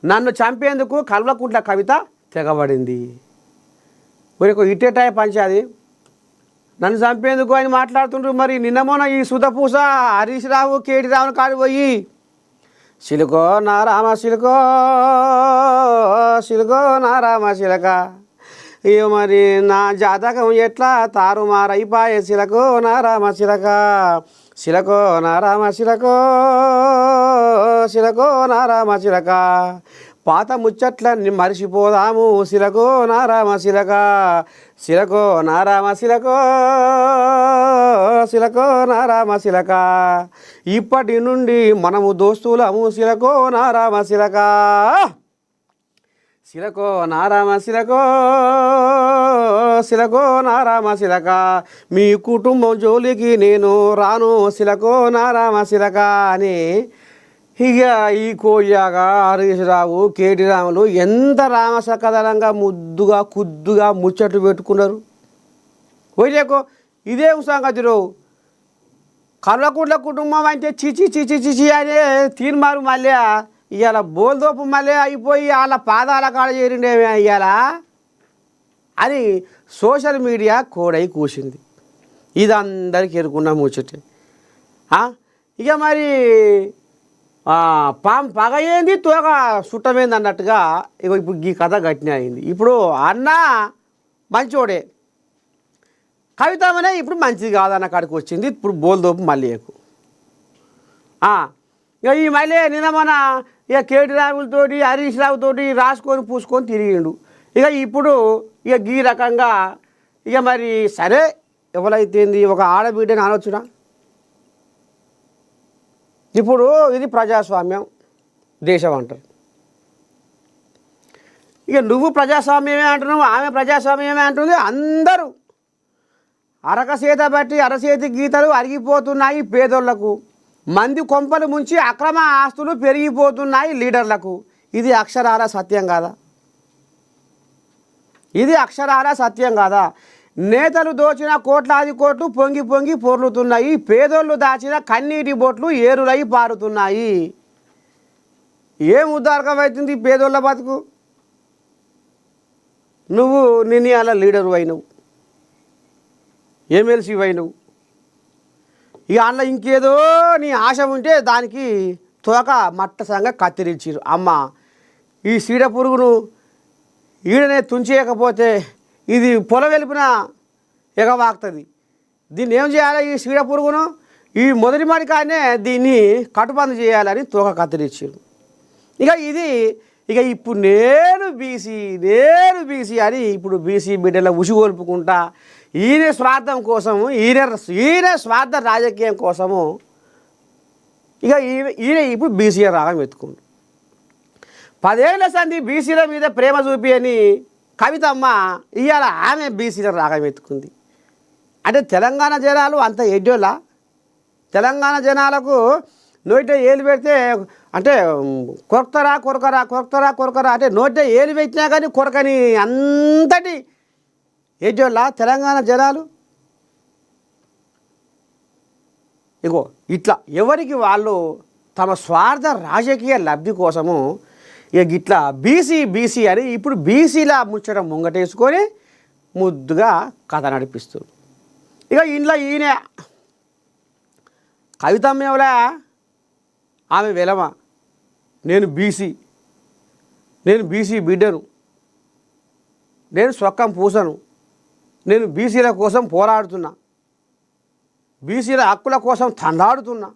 నన్ను చంపేందుకు కల్వకుంట్ల కవిత తెగబడింది. ఒక ఇట్టేటాయ పంచాది నన్ను చంపేందుకు అని మాట్లాడుతుండ్రు. మరి నిన్నమోన ఈ సుధపూస హరీష్ రావు కేటీ రావుని కాడిపోయి సిలుకో నా రామ సిలుకో సిలుకో నా రామ సిలక ఇక మరి నా జాతకం ఎట్లా తారుమారైపాయే సిలకో నా రామ సిలక సిలకో నా రామ సిలకో సిలకో నా రామ సిలక పాత ముచ్చట్లన్నీ మరిచిపోదాము సిలకో నా రామ సిలక సిలకో నా రామ సిలకో సిలకో నా రామ సిలక ఇప్పటి నుండి మనము దోస్తులము సిలకో నా రామ సిలక సిలకో నా రామ సిలకో సిలకో నా రామ సిలక మీ కుటుంబం జోలికి నేను రాను సిలకో నా రామ సిలక అని ఇక ఈ కోయాగా హరీష్ రావు కేటీ రాములు ఎంత రామసకదనంగా ముద్దుగా కుద్దుగా ముచ్చట్లు పెట్టుకున్నారు. పోయిలేకో ఇదేం సంగతిలో కల్వకుంట్ల కుటుంబం అంటే చిచి చిచి చిచి అనే తీర్మారు మళ్ళీ ఇవాళ బోల్దోపు మళ్ళీ అయిపోయి వాళ్ళ పాదాల కాడ చేరిండేమే ఇవాళ అని సోషల్ మీడియా కోడై కూసింది. ఇది అందరికీ ఎరుకున్న ముచ్చటే. ఇక మరి పాము పగ ఏంది తోక చుట్టమైంది అన్నట్టుగా ఇక ఇప్పుడు ఈ కథ గట్టిన అయింది. ఇప్పుడు అన్న మంచోడే, కవితమనే ఇప్పుడు మంచిది కాదన్న కాడికి వచ్చింది. ఇప్పుడు బోల్దోపు మళ్ళీ ఎక్కువ ఇక ఈ మళ్ళీ నిన్న మన ఇక కేటీ రావులతోటి హరీష్ రావుతోటి రాసుకొని పూసుకొని తిరిగిండు. ఇక ఇప్పుడు ఇక ఈ రకంగా ఇక మరి సరే ఎవరైతేంది ఒక ఆడబిడ్డని అనొచ్చునా. ఇప్పుడు ఇది ప్రజాస్వామ్యం దేశం అంటారు. ఇక నువ్వు ప్రజాస్వామ్యమే అంటున్నావు, ఆమె ప్రజాస్వామ్యమే అంటుంది. అందరూ అరకసేత బట్టి అరచేతి గీతలు అరిగిపోతున్నాయి పేదోళ్లకు, మంది కొంపలు ముంచి అక్రమ ఆస్తులు పెరిగిపోతున్నాయి లీడర్లకు. ఇది అక్షరాల సత్యం కాదా? ఇది అక్షరాల సత్యం కాదా? నేతలు దోచిన కోట్లాది కోట్లు పొంగి పొంగి పొర్లుతున్నాయి, పేదోళ్ళు దాచిన కన్నీటి బొట్లు ఏరులై పారుతున్నాయి. ఏం ఉద్దారకమవుతుంది పేదోళ్ళ బతుకు? నువ్వు నిన్న అలా లీడరు అయినవు, ఎమ్మెల్సీ అయినవు. ఇక అందులో ఇంకేదో నీ ఆశ ఉంటే దానికి తోక మట్టసంగా కత్తిరించారు. అమ్మ ఈ సీడ పురుగును ఈడనే తుంచేయకపోతే ఇది పొల వెలుపున ఎగవాకుతుంది. దీన్ని ఏం చేయాలి? ఈ సీడ పురుగును ఈ మొదటి మడికానే దీన్ని కటుబందు చేయాలని తోక కత్తిరించారు. ఇక ఇప్పుడు నేను బీసీ అని ఇప్పుడు బీసీ బిడ్డల ఉసిగొల్పుకుంటా ఈయన స్వార్థం కోసము ఈయన స్వార్థ రాజకీయం కోసము ఇక ఈయన ఇప్పుడు బీసీ రాగం ఎత్తుకుండు. 10 ఏళ్ల సంది బీసీల మీద ప్రేమ చూపి అని కవితమ్మ ఇవాళ ఆమె బీసీల రాగం ఎత్తుకుంది. అంటే తెలంగాణ జనాలు అంత ఎడ్డోళ్ళ? తెలంగాణ జనాలకు నోట ఏలు పెడితే అంటే కొరకరా అంటే నోట ఏలు పెట్టినా కానీ కొరకని అంతటి ఎడ్డోళ్ళ తెలంగాణ జనాలు? ఇగో ఇట్లా ఎవరికి వాళ్ళు తమ స్వార్థ రాజకీయ లబ్ధి కోసము ఇక ఇట్లా బీసీ అని ఇప్పుడు బీసీలా ముచ్చడం ముంగటేసుకొని ముద్దుగా కథ నడిపిస్తుంది. ఇక ఇంట్లో ఈయన కవితమ్మ ఎవలా? ఆమె వెలమ. నేను బీసీ బిడ్డను, నేను సొక్కం పూసను, నేను బీసీల కోసం పోరాడుతున్నా, బీసీల హక్కుల కోసం తండాడుతున్నా,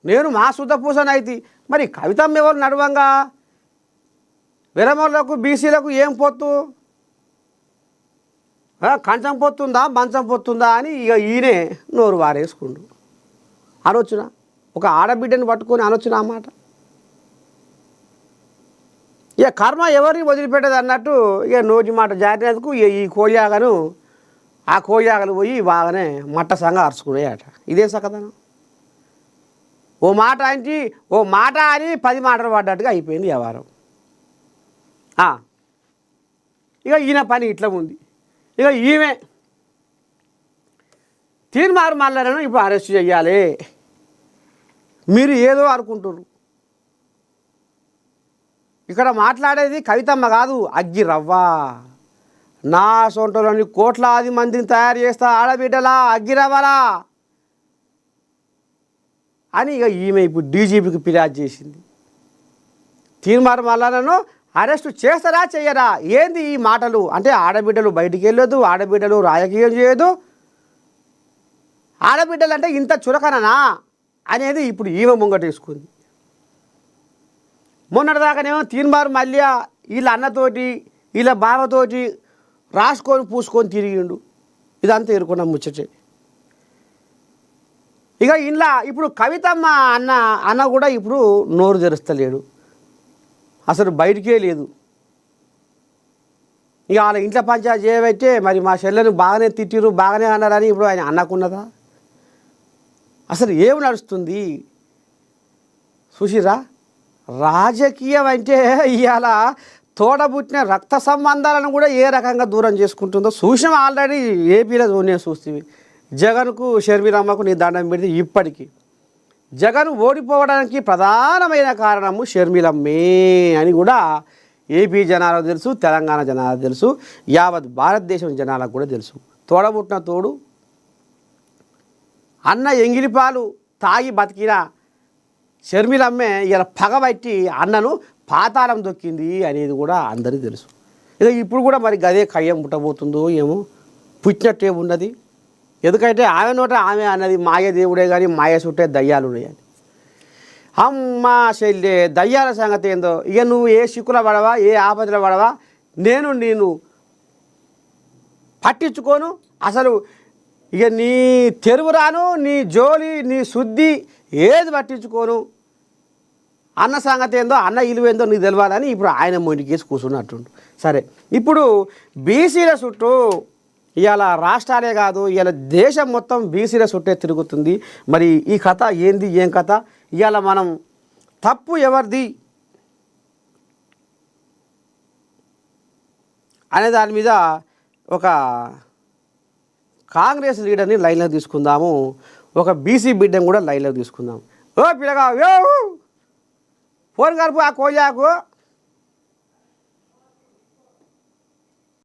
నేను మా సుత పూసనైతి. మరి కవితమ్మ ఎవరు నడవంగా? విరమలకు బీసీలకు ఏం పొత్తు? కంచం పొత్తుందా మంచం పొత్తుందా అని ఇక ఈయనే నోరు వారేసుకుండు. అనొచ్చునా? ఒక ఆడబిడ్డని పట్టుకొని అనొచ్చునా అన్నమాట? ఇక కర్మ ఎవరిని వదిలిపెట్టదు అన్నట్టు ఇక నోటి మాట జారినందుకు ఈ కోయాగను ఆ కోయాగలు పోయి బాగానే మట్టసంగా అరుచుకున్నాయట. ఇదే సకదనం. ఓ మాట అని 10 మాటలు పడ్డట్టుగా అయిపోయింది వ్యవహారం. ఇక ఈయన పని ఇట్లా ఉంది. ఇక ఈమె తీర్మారు మల్లారను ఇప్పుడు అరెస్ట్ చేయాలి. మీరు ఏదో అనుకుంటున్నారు, ఇక్కడ మాట్లాడేది కవితమ్మ కాదు, అగ్గి రవ్వ. నా సొంటలోని కోట్లాది మందిని తయారు చేస్తా ఆడబిడ్డలా, అగ్గి రవ్వలా అని ఇక ఈమె ఇప్పుడు డీజీపీకి ఫిర్యాదు చేసింది. తీర్మార్ మల్లాలను అరెస్టు చేస్తారా చెయ్యరా? ఏంది ఈ మాటలు? అంటే ఆడబిడ్డలు బయటికి వెళ్ళొద్దు, ఆడబిడ్డలు రాజకీయం చేయదు, ఆడబిడ్డలు అంటే ఇంత చురకననా అనేది ఇప్పుడు ఈమె ముంగటేసుకుంది. మొన్నటిదాకానేమో తీర్మార్ మల్య వీళ్ళ అన్నతోటి వీళ్ళ బావతోటి రాసుకొని పూసుకొని తిరిగిండు. ఇదంతా ఎరుకున్న ముచ్చటే. ఇక ఇంట్లో ఇప్పుడు కవితమ్మ అన్న కూడా ఇప్పుడు నోరు తెరుస్తలేడు, అసలు బయటికే లేదు. ఇక వాళ్ళ ఇంట్లో పంచాయతీ చేయబట్టే మరి మా చెల్లెని బాగానే తిట్టిరు, బాగానే అన్నారని ఇప్పుడు ఆయన అన్నకున్నదా? అసలు ఏమి నడుస్తుంది చూసిరా? రాజకీయం అంటే ఇవాళ తోడబుట్టిన రక్త సంబంధాలను కూడా ఏ రకంగా దూరం చేసుకుంటుందో చూసినాం ఆల్రెడీ. ఏపీలో నేను చూస్తేవి జగన్కు షర్మిలమ్మకు నీ దండం పెడితే ఇప్పటికీ జగన్ ఓడిపోవడానికి ప్రధానమైన కారణము షర్మిలమ్మే అని కూడా ఏపీ జనాలకు తెలుసు, తెలంగాణ జనాలకు తెలుసు, యావత్ భారతదేశం జనాలకు కూడా తెలుసు. తోడబుట్టిన తోడు అన్న ఎంగిలిపాలు తాగి బతికిన షర్మిలమ్మే ఇలా పగబట్టి అన్నను పాతాళం దొక్కింది అనేది కూడా అందరికీ తెలుసు. ఇక ఇప్పుడు కూడా మరి గదే కయ్యం పుట్టబోతుందో ఏమో, పుట్టినట్టే ఉన్నది. ఎందుకంటే ఆమె నోట ఆమె అన్నది మాయ దేవుడే కానీ మాయ చుట్టే దయ్యాలు ఉన్నాయని. అమ్మ చెల్లె దయ్యాల సంగతి ఏందో ఇక నువ్వు ఏ చిక్కుల పడవా, ఏ ఆపదలో పడవా, నేను పట్టించుకోను. అసలు ఇక నీ తెరువు రాను, నీ జోలి నీ శుద్ధి ఏది పట్టించుకోను. అన్న సంగతి ఏందో, అన్న ఇలువేందో నీకు తెలియాలని ఇప్పుడు ఆయన మొండికేసి కూర్చున్నట్టుండు. సరే, ఇప్పుడు బీసీల చుట్టూ ఇవాళ రాష్ట్రాలే కాదు ఇవాళ దేశం మొత్తం బీసీల చుట్టే తిరుగుతుంది. మరి ఈ కథ ఏంది, ఏం కథ? ఇవాళ మనం తప్పు ఎవరిది అనే దాని మీద ఒక కాంగ్రెస్ లీడర్ని లైన్లో తీసుకుందాము, ఒక బీసీ బిడ్డను కూడా లైన్లో తీసుకుందాం. ఓ పిల్లగా ఫోన్ కలుపు ఆ కోజాకు.